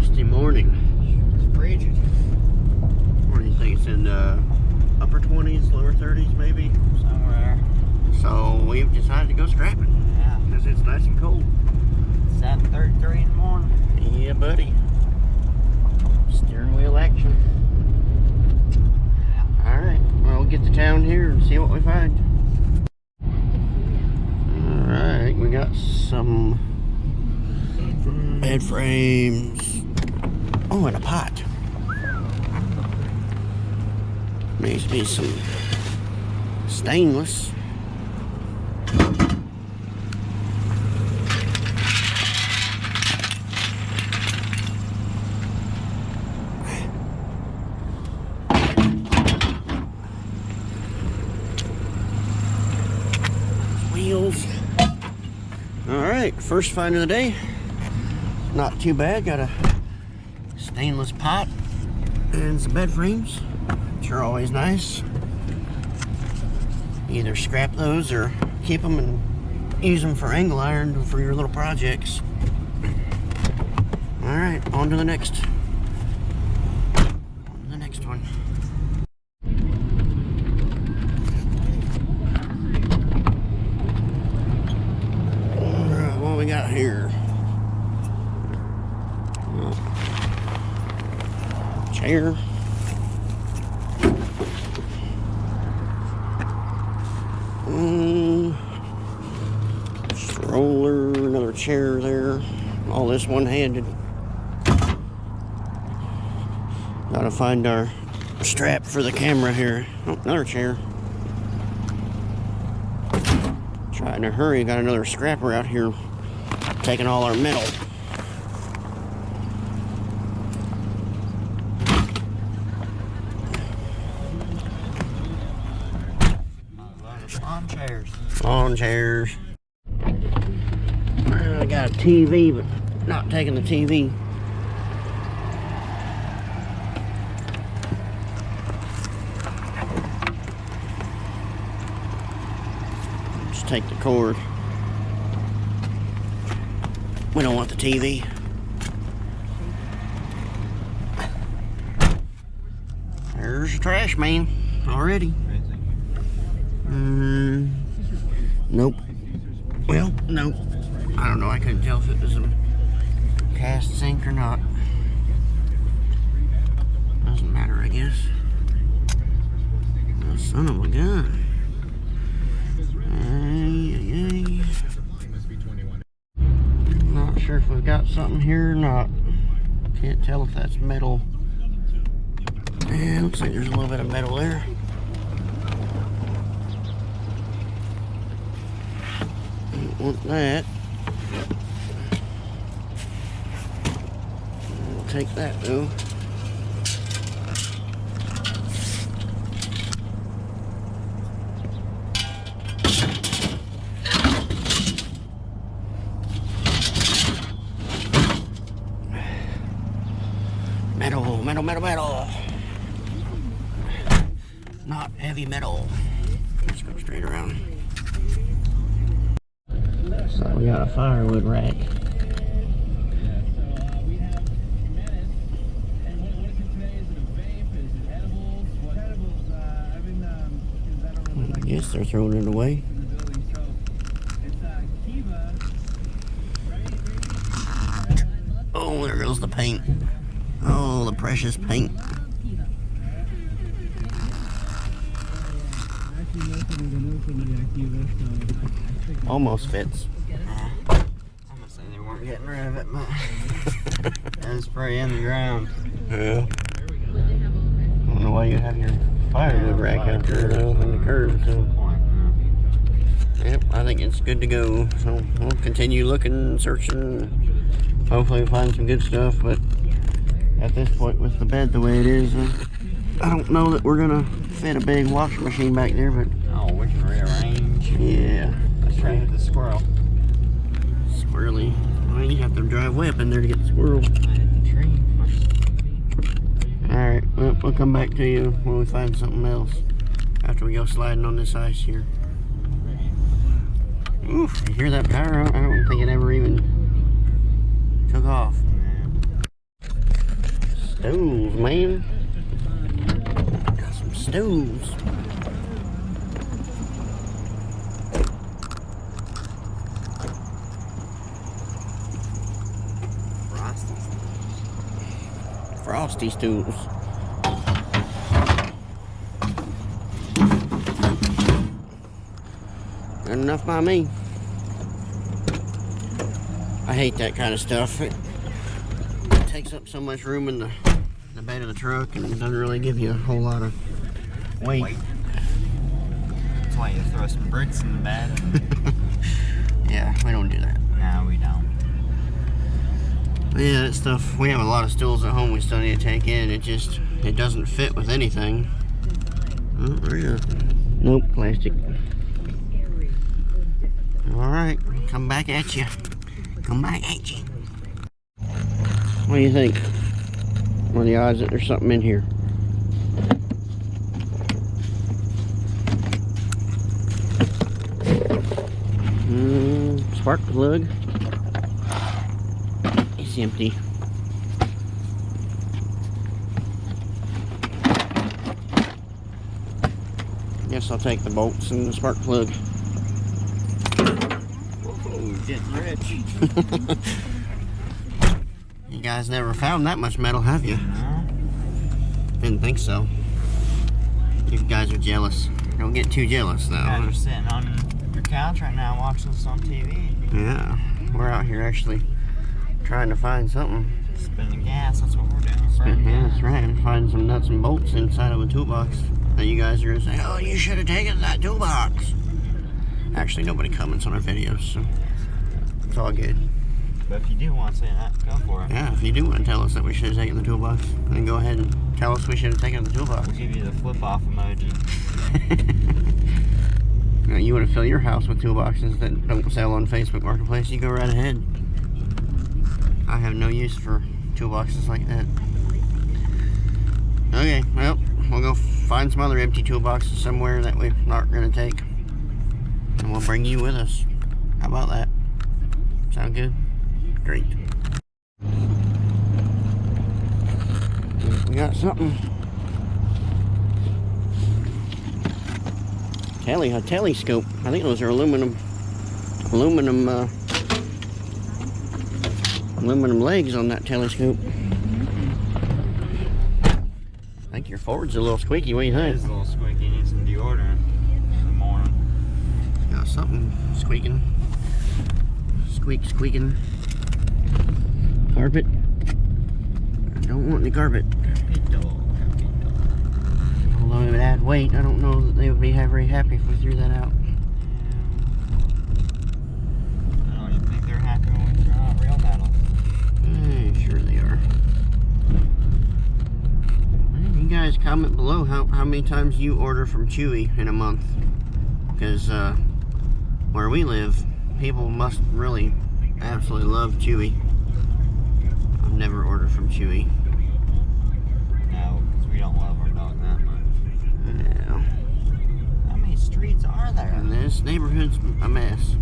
frosty morning. It's frigid. What do you think? It's in the upper 20s, lower 30s maybe? Somewhere. So we've decided to go scrapping. Yeah. Because it's nice and cold. 7:33 in the morning. Yeah, buddy. Steering wheel action. Yeah. Alright, well, we'll get to town here and see what we find. Alright, we got some bed frames. Oh, and a pot. Needs to be some stainless. Wheels. Alright, first find of the day. Not too bad. Got a stainless pot and some bed frames, which are always nice. Either scrap those or keep them and use them for angle iron for your little projects. Alright, on to the next. On to the next one. Alright, what we got here? Chair. Stroller, another chair there. All this one-handed. Gotta find our strap for the camera here. Oh, another chair. Trying to hurry, got another scrapper out here taking all our metal. Lawn chairs. Lawn chairs. I got a TV, but not taking the TV. Just take the cord. We don't want the TV. There's a trash man already. Nope. Well, nope. I don't know. I couldn't tell if it was a cast sink or not. Doesn't matter, I guess. Oh, son of a gun. Not sure if we've got something here or not. Can't tell if that's metal. And looks like there's a little bit of metal there. Don't want that. I'll take that though. Metal, metal, metal, metal. Not heavy metal. Let's go straight around. So we got a firewood rack. I guess they're throwing it away. Oh, there goes the paint. Oh, the precious paint. Almost fits. I'm gonna say they weren't getting rid of it, but it's spray in the ground. Yeah. I don't know why you have your firewood rack out there though in the curb. So. Yep, I think it's good to go. So we'll continue looking, searching. Hopefully we find some good stuff. But at this point, with the bed the way it is, I don't know that we're gonna fit a big washing machine back there. But oh, we can rearrange. Yeah. Let's try the squirrel. Squirrely. Well, you have to drive way up in there to get the squirrel. I hit the tree. Alright, well, we'll come back to you when we find something else. After we go sliding on this ice here. Oof, you hear that power out? I don't think it ever even took off. stools. Frosty stools. Good enough by me. I hate that kind of stuff. It takes up so much room in the bed of the truck and it doesn't really give you a whole lot of weight. That's why you throw some bricks in the bed. Yeah, we don't do that. No, we don't. Yeah, that stuff, we have a lot of stools at home we still need to take in. It doesn't fit with anything. Oh, yeah. Nope, plastic. Alright, come back at you. Come back at you. What do you think? What are the odds that there's something in here? Spark plug. It's empty. Guess I'll take the bolts and the spark plug. Whoa, getting rich. You guys never found that much metal, have you? No. Didn't think so. You guys are jealous. Don't get too jealous, though. You guys are sitting on your couch right now watching this on TV. Yeah, we're out here actually trying to find something. Spinning gas, that's what we're doing. Yeah, that's right. And find some nuts and bolts inside of a toolbox. Now you guys are gonna say, "Oh, you should have taken that toolbox." Actually, nobody comments on our videos, so it's all good. But if you do want to say that, go for it. Yeah, if you do want to tell us that we should have taken the toolbox, then go ahead and tell us we should have taken the toolbox. We'll give you the flip-off emoji. Now, you want to fill your house with toolboxes that don't sell on Facebook Marketplace, you go right ahead. I have no use for toolboxes like that. Okay, well, we'll go find some other empty toolboxes somewhere that we're not going to take. And we'll bring you with us. How about that? Sound good? Great. We got something. A telescope. I think those are aluminum legs on that telescope. I think your Ford's a little squeaky. What do you It think? is a little squeaky. Needs some deodorant in the morning. Got something squeaking. Squeaking. Carpet. I don't want the carpet. Although it would add weight, I don't know that they would be very happy if we threw that out. I don't even think they're happy when we throw out real metal. Sure they are. Well, you guys comment below how many times you order from Chewy in a month. Because where we live, people must really absolutely love Chewy. I've never ordered from Chewy. No, because we don't love our dog that much. Yeah. How many streets are there? And this neighborhood's a mess.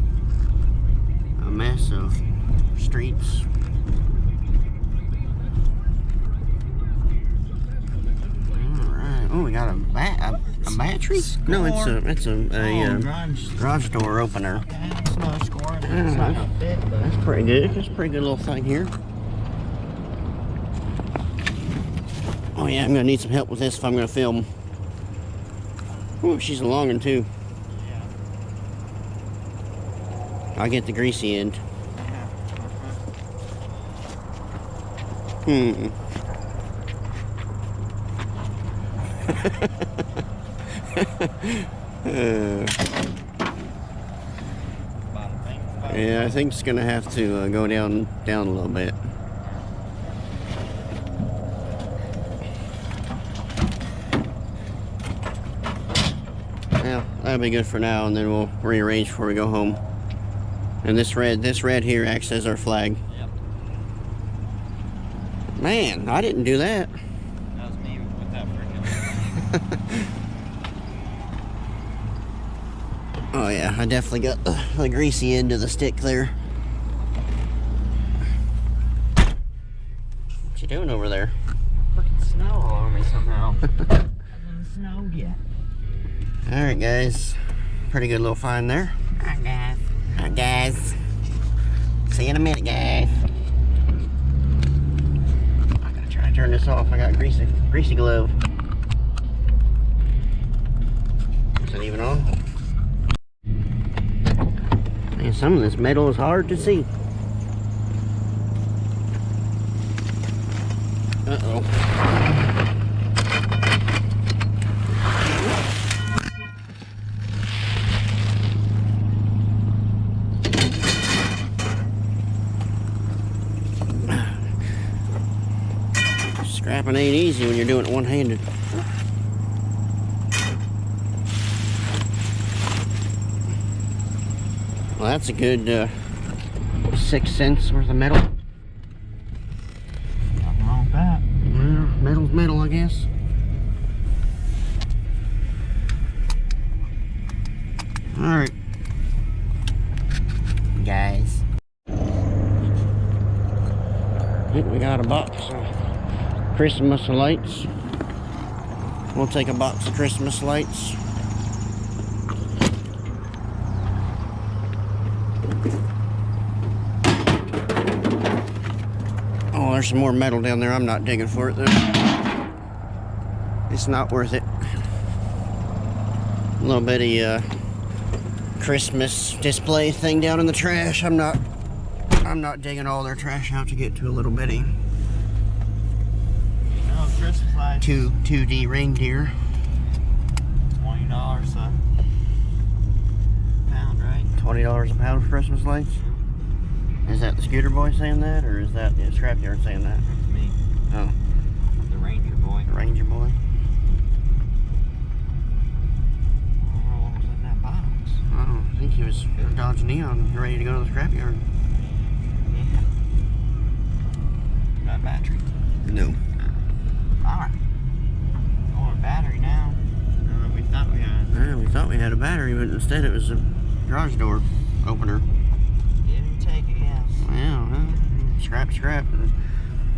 A mess of streets. Alright. Oh, we got a battery? No, it's a garage door opener. Okay, that's another score. It's not gonna fit, but That's pretty good. That's a pretty good little thing here. Oh yeah, I'm gonna need some help with this if I'm gonna film. Ooh, she's a long one too. yeah. I'll get the greasy end. Yeah. Yeah, I think it's gonna have to go down a little bit. Yeah, that'll be good for now, and then we'll rearrange before we go home. And this red here acts as our flag. Yep. Man, I didn't do that. That was me with that freaking. Oh yeah, I definitely got the greasy end of the stick there. What you doing over there? Freaking snow all over me somehow. snowed yet. Alright, guys. Pretty good little find there. Alright, guys. Alright, guys. See you in a minute, guys. I gotta try to turn this off. I got greasy glove. Is it even on? Man, some of this metal is hard to see. Uh-oh. Scrapping ain't easy when you're doing it one-handed. Well, that's a good 6 cents worth of metal. Nothing wrong with that. Well, metal's metal, I guess. Alright. Guys. I think we got a box of Christmas lights. We'll take a box of Christmas lights. Oh, there's some more metal down there. I'm not digging for it though. It's not worth it. A little bitty Christmas display thing down in the trash. I'm not digging all their trash out to get to a little bitty Christmas lights. 2D reindeer. $20 a pound, right? $20 a pound for Christmas lights. Is that the Scooter Boy saying that, or is that the Scrapyard saying that? That's me. Oh, The Ranger Boy. the Ranger Boy. What was in that box? Oh, I think he was dodging neon, ready to go to the scrapyard. Yeah. Got a battery. No. Alright. Oh, a battery now. We thought we had. Yeah, we thought we had a battery, but instead it was a garage door opener. Give and take it, yes. Well, scrap. And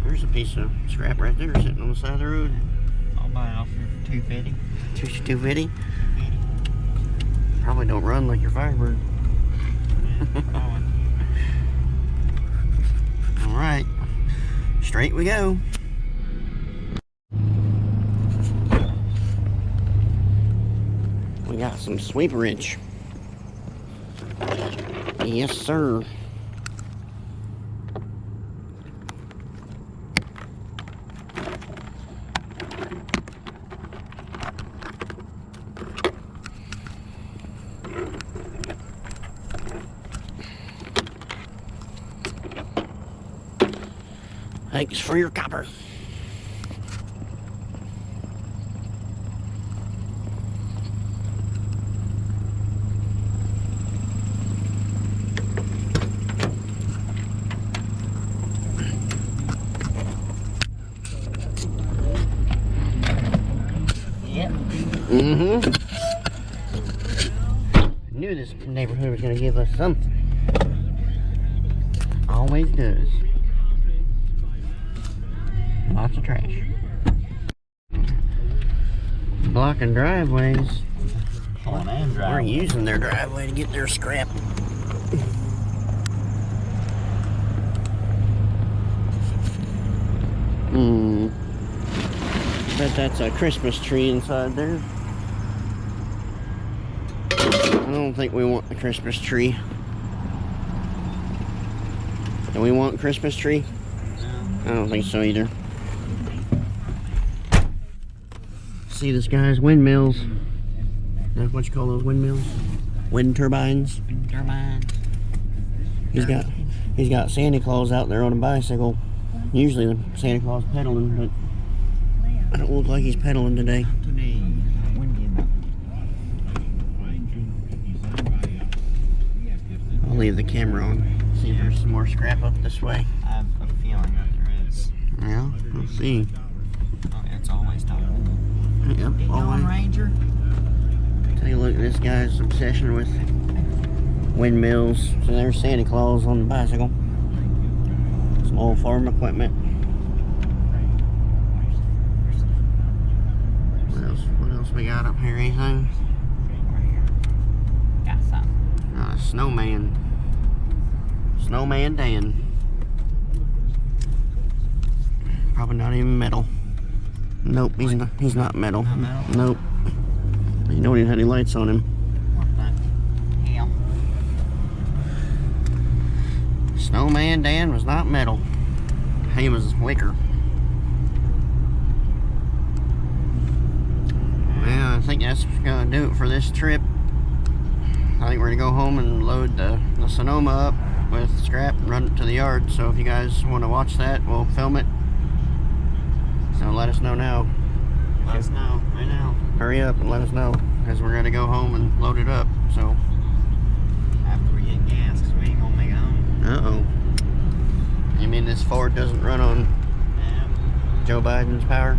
there's a piece of scrap right there sitting on the side of the road. I'll buy it off for $2.50. 250. Probably don't run like your Firebird. All right, straight we go. We got some sweeperage. Yes, sir. Thanks for your copper. Mm-hmm. Knew this neighborhood was going to give us something. Always does. Lots of trash. Blocking driveways. Pulling and We're driving. using their driveway to get their scrap. Bet that's a Christmas tree inside there. I don't think we want the Christmas tree. Do we want Christmas tree? I don't think so either. See this guy's windmills. That's what you call those windmills? Wind turbines. Wind turbines. He's got Santa Claus out there on a bicycle. Usually the Santa Claus pedaling, but it don't look like he's pedaling today. Today, windy enough. I'll leave the camera on. See if there's some more scrap up this way. I have a feeling that there is. Yeah, we'll see. Oh, it's always tough. Yep, Get going, always. Ranger. Take a look at this guy's obsession with windmills. So there's Santa Claus on the bicycle. Some old farm equipment. What else we got up here? Anything? Right here. Got some. Snowman. Snowman Dan. Probably not even metal. Nope, he's not metal. Not metal? Nope. You know he didn't have any lights on him. What the hell? Snowman Dan was not metal. He was wicker. Well, I think that's gonna do it for this trip. I think we're gonna go home and load the Sonoma up with scrap and run it to the yard. So if you guys want to watch that, we'll film it. So let us know now. Let us know right now. Hurry up and let us know, because we're gonna go home and load it up. So. After we get gas, because we ain't gonna make it home. Uh-oh. You mean this Ford doesn't run on Yeah. Joe Biden's power?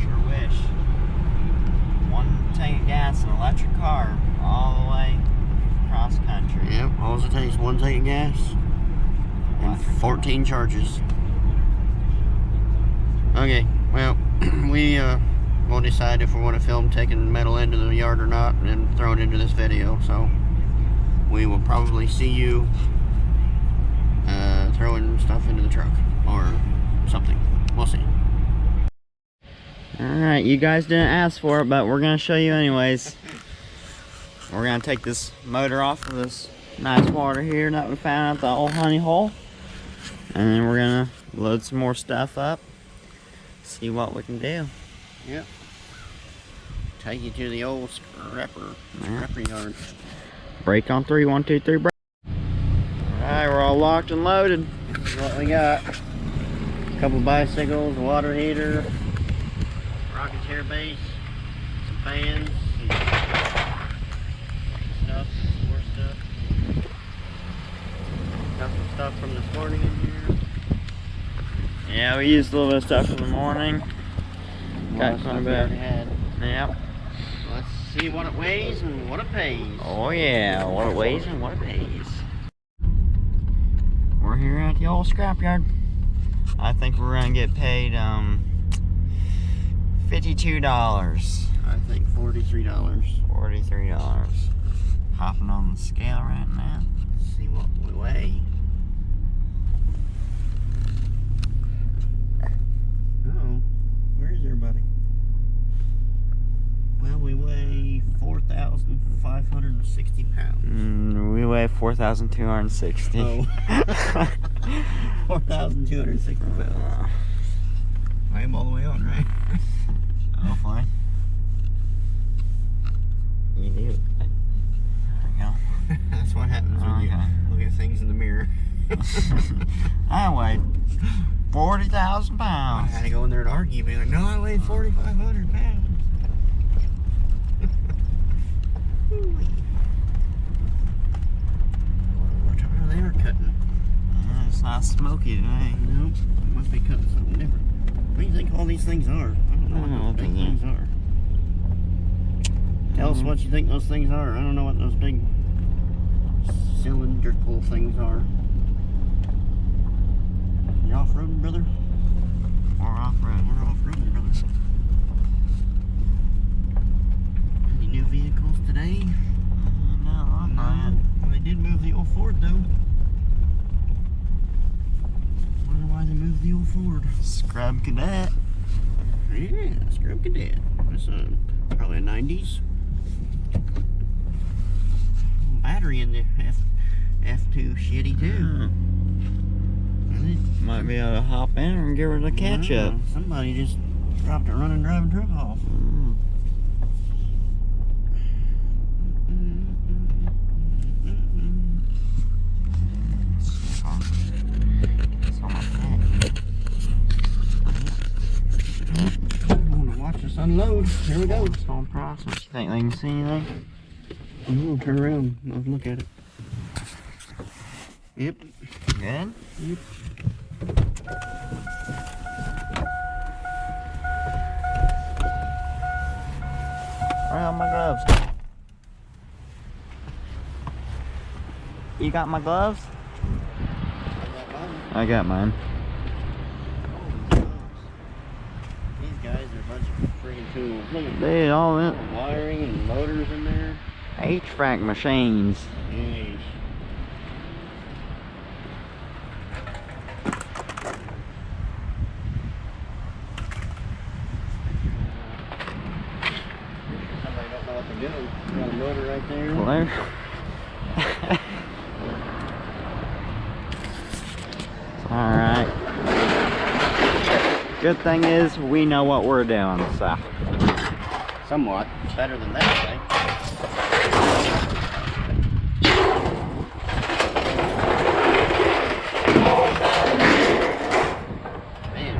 Sure wish. One tank of gas, an electric car, all the way across country. Yep, all it takes, one tank of gas and Electric 14 charges. Okay, well, we'll decide if we want to film taking metal into the yard or not and throw it into this video. So we will probably see you throwing stuff into the truck or something. We'll see. Alright, you guys didn't ask for it, but we're going to show you anyways. We're going to take this motor off of this nice water here that we found at the old honey hole. And then we're going to load some more stuff up. See what we can do. Yep. Take you to the old scrapper yard. Brake on 3, 1, 2, 3, brake. Alright, we're all locked and loaded. This is what we got. A couple bicycles, a water heater, rocket chair base, some fans, stuff, more stuff. Got some stuff from this morning in here. Yeah, we used a little bit of stuff in the morning. Got quite a bit. Yep. Let's see what it weighs and what it pays. Oh yeah, what it weighs and what it pays. We're here at the old scrapyard. I think we're gonna get paid $52. I think $43. $43. Hopping on the scale right now. Let's see what we weigh. Uh-oh. Where is everybody? Well, we weigh 4,560 pounds. We weigh 4,260. Oh. 4,260 pounds. I am all the way on, right? Hopefully. You do. There we go. That's what happens when you look at things in the mirror. I weighed 40,000 I pounds. had to go in there and argue, being like, no, I weighed 4,500 pounds. What they are cutting? It's not smoky today. Nope, must be cutting something different. What do you think all these things are? I don't know what those big things are. Tell us what you think those things are. I don't know what those big cylindrical things are. You off-roading, brother? We're off-road. We're off-roading, brother. Any new vehicles today? No, not yet. Well, they did move the old Ford, though. Wonder why they moved the old Ford. Scrub Cadet. Yeah, Scrub Cadet. It's probably a 90s. Battery in the F2 shitty, too. Might be able to hop in and give her the catch up. Somebody just dropped a running driving truck off. I'm gonna watch us unload. Here we go. It's on process. You think they can see anything? I'm gonna turn around and look at it. Yep. Good? Yep. Where are my gloves? You got my gloves? I got mine. These guys are a bunch of Freaking tools. Look at Dude, all that wiring and motors in there. HVAC machines. Jeez. Somebody don't know what to do. Got a motor right there. Clear. Alright. Good thing is we know what we're doing, so. Somewhat better than that, I think. Man.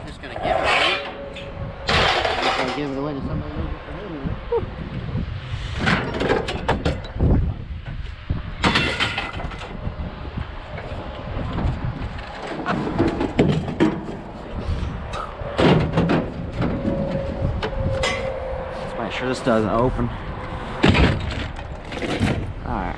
Just gonna give it away. Just gonna give it away to somebody who's for him. Make sure this doesn't open. Alright.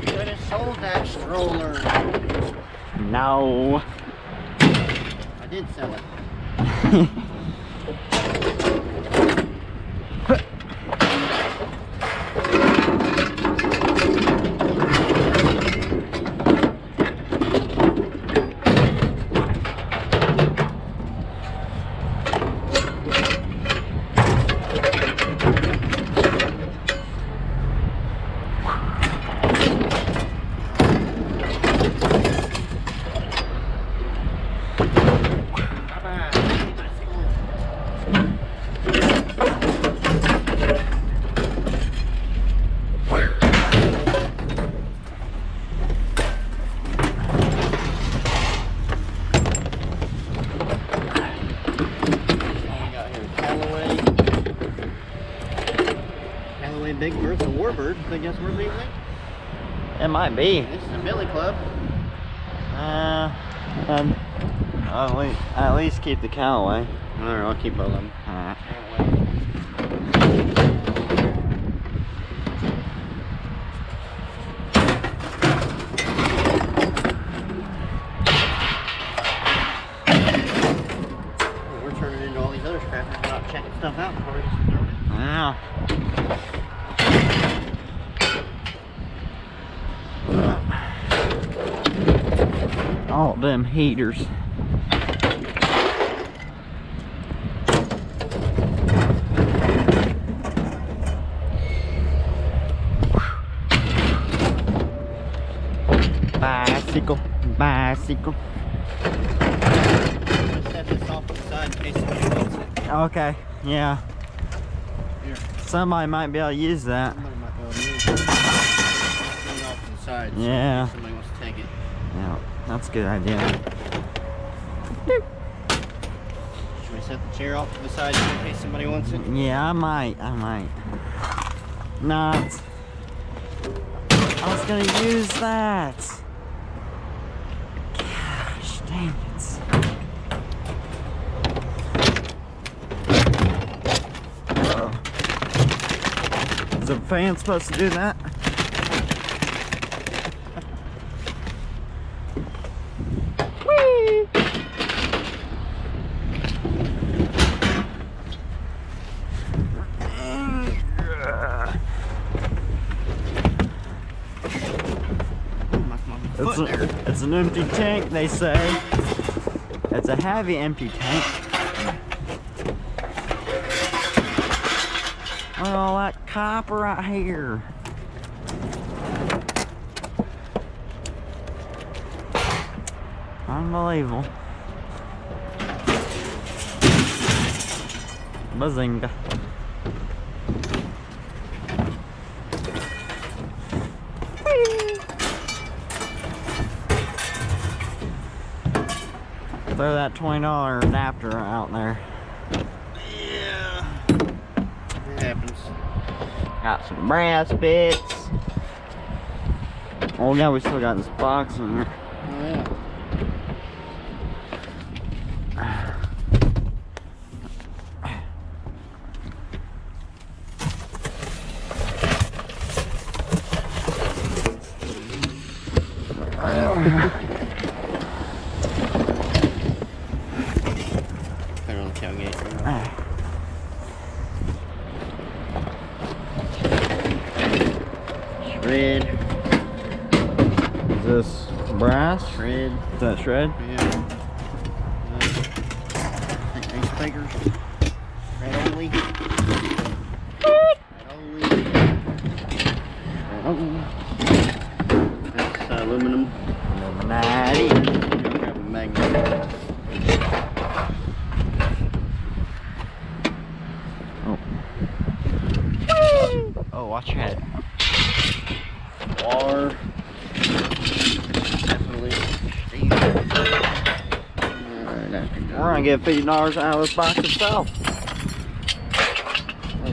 Could have sold that stroller. No. I did sell it. Big Bertha Warbird. I guess we're leaving. It might be. This is a Billy Club. At least keep the Callaway. Alright, I'll keep both of them. Alright. We're turning into all these other scrappers without checking stuff out before we just throw it in. Yeah. All them heaters. Bicycle, bicycle. Let's set this off to the side in case somebody wants it. Okay, yeah. Here. Somebody might be able to use that. Somebody might be able to use it. Set it off to the side so Yeah. in case somebody wants to take it. Yeah, that's a good idea. Should we set the chair off to the side in case somebody wants it? Yeah, I might. Not. I was gonna use that. Gosh, dang it. Uh-oh. Is the fan supposed to do that? Whee! It's an empty tank, they say. It's a heavy empty tank. Look at all that copper right here. Unbelievable. Bazinga. Throw that $20 adapter out there. Yeah. happens. Got some brass bits. Oh yeah, we still got this box in here. Oh yeah. Put it on the tailgate. Shred. Is this brass? Shred. Is that shred? Yeah. Ace Bakers. Red only. Red only. That's aluminum. Illuminati. Grab a magnet. Oh, watch your head. Bar. Definitely steel. We're gonna get $50 out of this box itself. I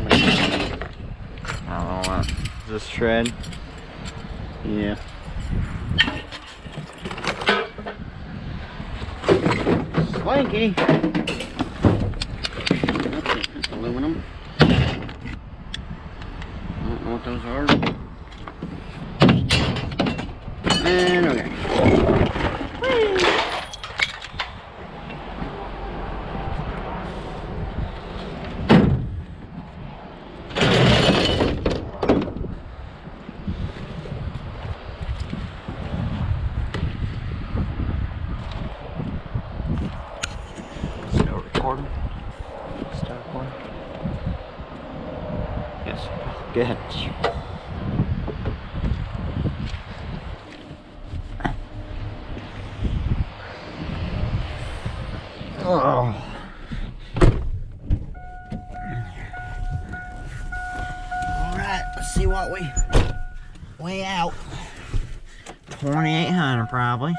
don't know what. Is this shred? Yeah. Swanky. That's aluminum. I don't know what those are. And okay. Still recording? Still recording? Yes. Good. Oh. Alright, let's see what we weigh out. 2,800 probably.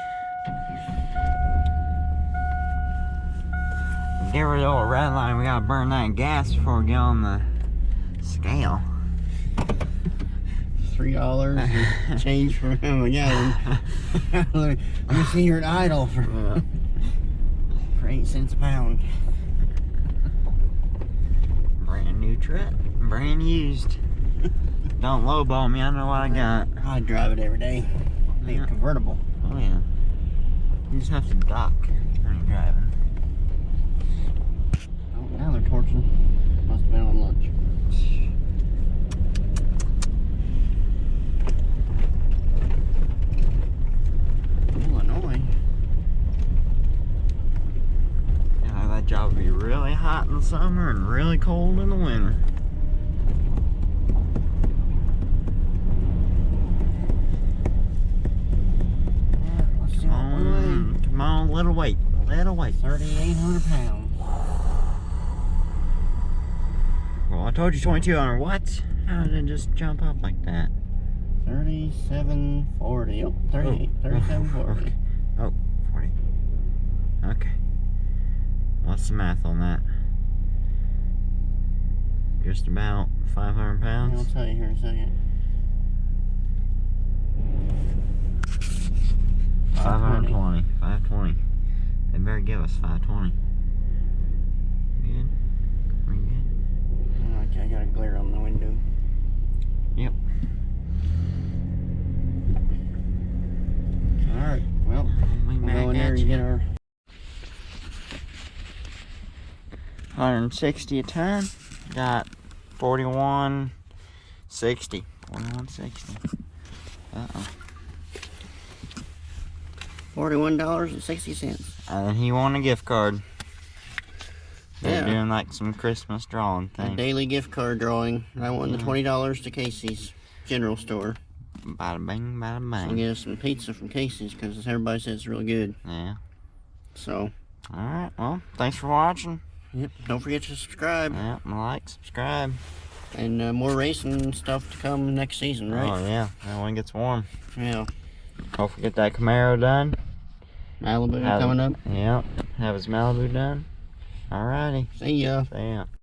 Get rid of the old red line. We gotta burn that gas before we get on the scale. $3 and change for him again. Let me see your idle for 8 cents a pound. Brand new truck, brand used. Don't lowball me, I know what I got. I drive it every day. Be a convertible. Oh yeah. You just have to dock when you're driving. Oh, now they're torching. Must have been on lunch. Illinois. Yeah, that job would be really hot in the summer and really cold in the winter. Let's see what we weigh. Come on, little weight, little weight. 3,800 pounds. Well, I told you 2,200. What? How did it just jump up like that? 3740. Oh, 38. 3740. Oh, 40. Okay. What's the math on that? Just about 500 I'll pounds? tell you here in a second. 520. 520. They better give us 520. Good? We good? Okay, I got a glare on the window. Yep. Alright, well, We'll we'll go in there and get our 160 a ton. Got 41.60. 41.60. Uh-oh. $41.60. And then he won a gift card. They're Yeah. doing like some Christmas drawing A thing. daily gift card drawing. I won the $20 to Casey's General Store. Bada bing, bada I'll bang. get us some pizza from Casey's because everybody says it's really good. Yeah. So, Alright, well, thanks for watching. yep, don't forget to subscribe. Yeah, like, subscribe. And more racing stuff to come next season, right? Oh, yeah. And when it gets warm. Yeah. Don't forget that Camaro done. Malibu Have- coming up. Yeah. Have his Malibu done. Alrighty. See ya. See ya.